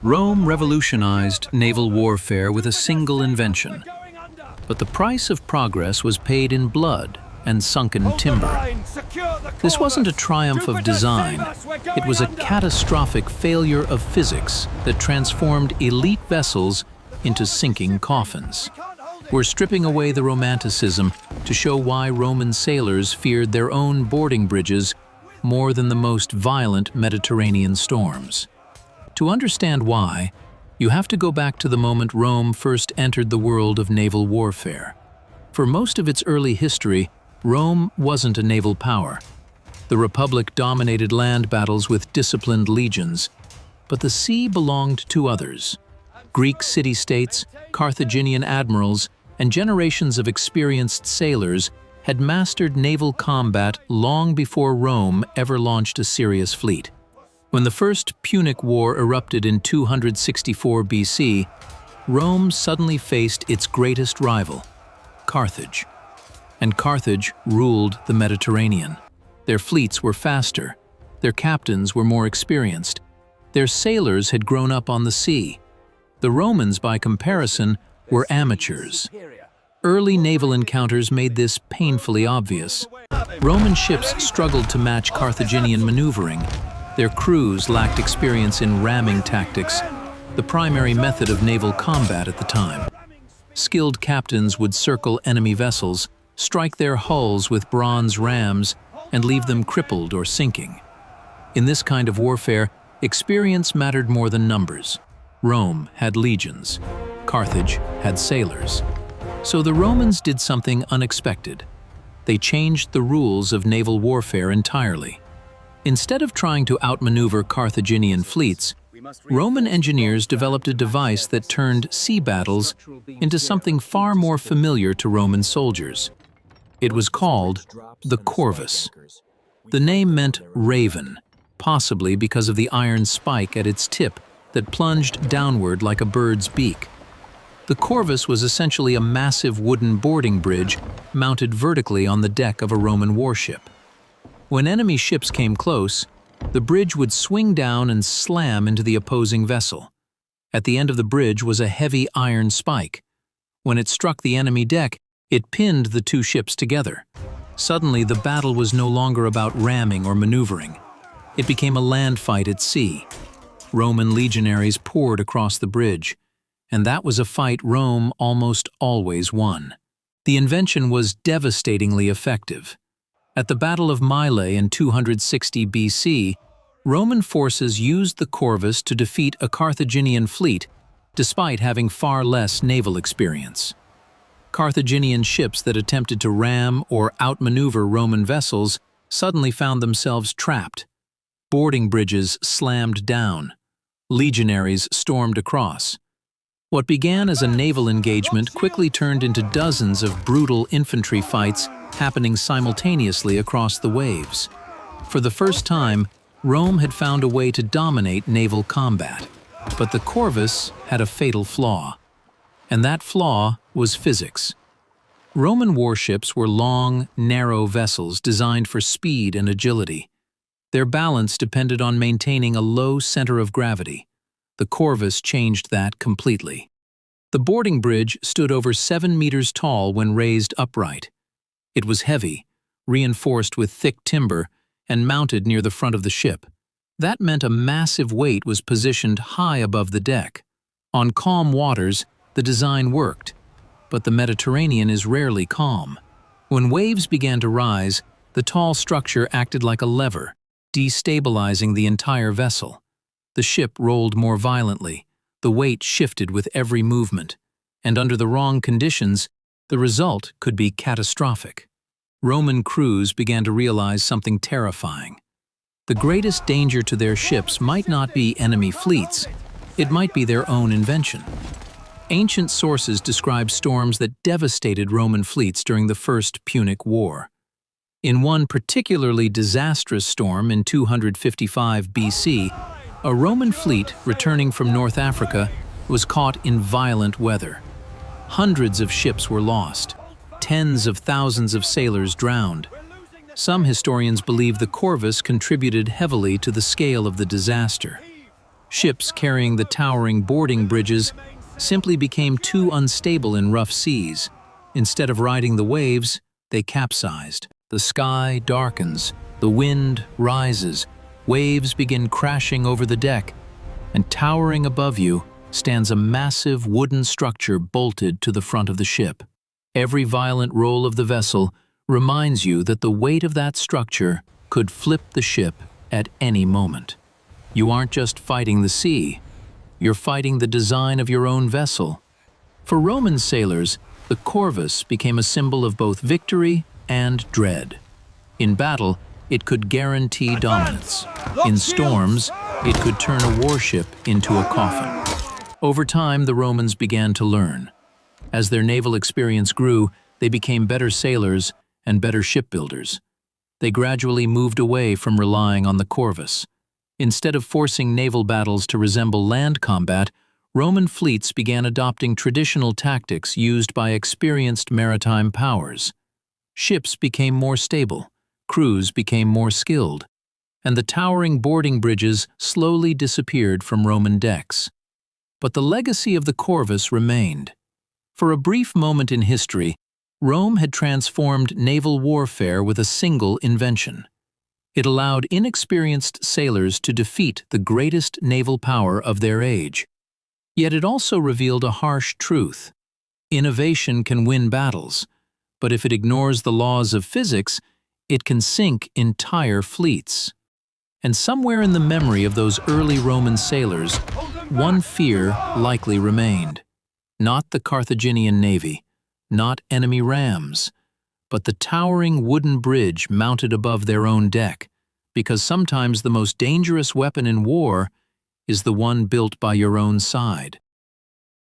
Rome revolutionized naval warfare with a single invention, but the price of progress was paid in blood and sunken timber. This wasn't a triumph of design, it was a catastrophic failure of physics that transformed elite vessels into sinking coffins. We're stripping away the romanticism to show why Roman sailors feared their own boarding bridges more than the most violent Mediterranean storms. To understand why, you have to go back to the moment Rome first entered the world of naval warfare. For most of its early history, Rome wasn't a naval power. The Republic dominated land battles with disciplined legions, but the sea belonged to others. Greek city-states, Carthaginian admirals, and generations of experienced sailors had mastered naval combat long before Rome ever launched a serious fleet. When the First Punic War erupted in 264 BC, Rome suddenly faced its greatest rival, Carthage. And Carthage ruled the Mediterranean. Their fleets were faster, their captains were more experienced, their sailors had grown up on the sea. The Romans, by comparison, were amateurs. Early naval encounters made this painfully obvious. Roman ships struggled to match Carthaginian maneuvering. Their crews lacked experience in ramming tactics, the primary method of naval combat at the time. Skilled captains would circle enemy vessels, strike their hulls with bronze rams, and leave them crippled or sinking. In this kind of warfare, experience mattered more than numbers. Rome had legions. Carthage had sailors. So the Romans did something unexpected. They changed the rules of naval warfare entirely. Instead of trying to outmaneuver Carthaginian fleets, Roman engineers developed a device that turned sea battles into something far more familiar to Roman soldiers. It was called the corvus. The name meant raven, possibly because of the iron spike at its tip that plunged downward like a bird's beak. The corvus was essentially a massive wooden boarding bridge mounted vertically on the deck of a Roman warship. When enemy ships came close, the bridge would swing down and slam into the opposing vessel. At the end of the bridge was a heavy iron spike. When it struck the enemy deck, it pinned the two ships together. Suddenly, the battle was no longer about ramming or maneuvering. It became a land fight at sea. Roman legionaries poured across the bridge, and that was a fight Rome almost always won. The invention was devastatingly effective. At the Battle of Mylae in 260 BC, Roman forces used the corvus to defeat a Carthaginian fleet, despite having far less naval experience. Carthaginian ships that attempted to ram or outmaneuver Roman vessels suddenly found themselves trapped. Boarding bridges slammed down. Legionaries stormed across. What began as a naval engagement quickly turned into dozens of brutal infantry fights happening simultaneously across the waves. For the first time, Rome had found a way to dominate naval combat. But the corvus had a fatal flaw. And that flaw was physics. Roman warships were long, narrow vessels designed for speed and agility. Their balance depended on maintaining a low center of gravity. The corvus changed that completely. The boarding bridge stood over 7 meters tall when raised upright. It was heavy, reinforced with thick timber, and mounted near the front of the ship. That meant a massive weight was positioned high above the deck. On calm waters, the design worked, but the Mediterranean is rarely calm. When waves began to rise, the tall structure acted like a lever, destabilizing the entire vessel. The ship rolled more violently, the weight shifted with every movement, and under the wrong conditions, the result could be catastrophic. Roman crews began to realize something terrifying. The greatest danger to their ships might not be enemy fleets, it might be their own invention. Ancient sources describe storms that devastated Roman fleets during the First Punic War. In one particularly disastrous storm in 255 BC, a Roman fleet returning from North Africa was caught in violent weather. Hundreds of ships were lost. Tens of thousands of sailors drowned. Some historians believe the corvus contributed heavily to the scale of the disaster. Ships carrying the towering boarding bridges simply became too unstable in rough seas. Instead of riding the waves, they capsized. The sky darkens, the wind rises, waves begin crashing over the deck, and towering above you stands a massive wooden structure bolted to the front of the ship. Every violent roll of the vessel reminds you that the weight of that structure could flip the ship at any moment. You aren't just fighting the sea, you're fighting the design of your own vessel. For Roman sailors, the corvus became a symbol of both victory and dread. In battle, it could guarantee dominance. In storms, it could turn a warship into a coffin. Over time, the Romans began to learn. As their naval experience grew, they became better sailors and better shipbuilders. They gradually moved away from relying on the corvus. Instead of forcing naval battles to resemble land combat, Roman fleets began adopting traditional tactics used by experienced maritime powers. Ships became more stable, crews became more skilled, and the towering boarding bridges slowly disappeared from Roman decks. But the legacy of the corvus remained. For a brief moment in history, Rome had transformed naval warfare with a single invention. It allowed inexperienced sailors to defeat the greatest naval power of their age. Yet it also revealed a harsh truth. Innovation can win battles, but if it ignores the laws of physics, it can sink entire fleets. And somewhere in the memory of those early Roman sailors, one fear likely remained. Not the Carthaginian navy, not enemy rams, but the towering wooden bridge mounted above their own deck, because sometimes the most dangerous weapon in war is the one built by your own side.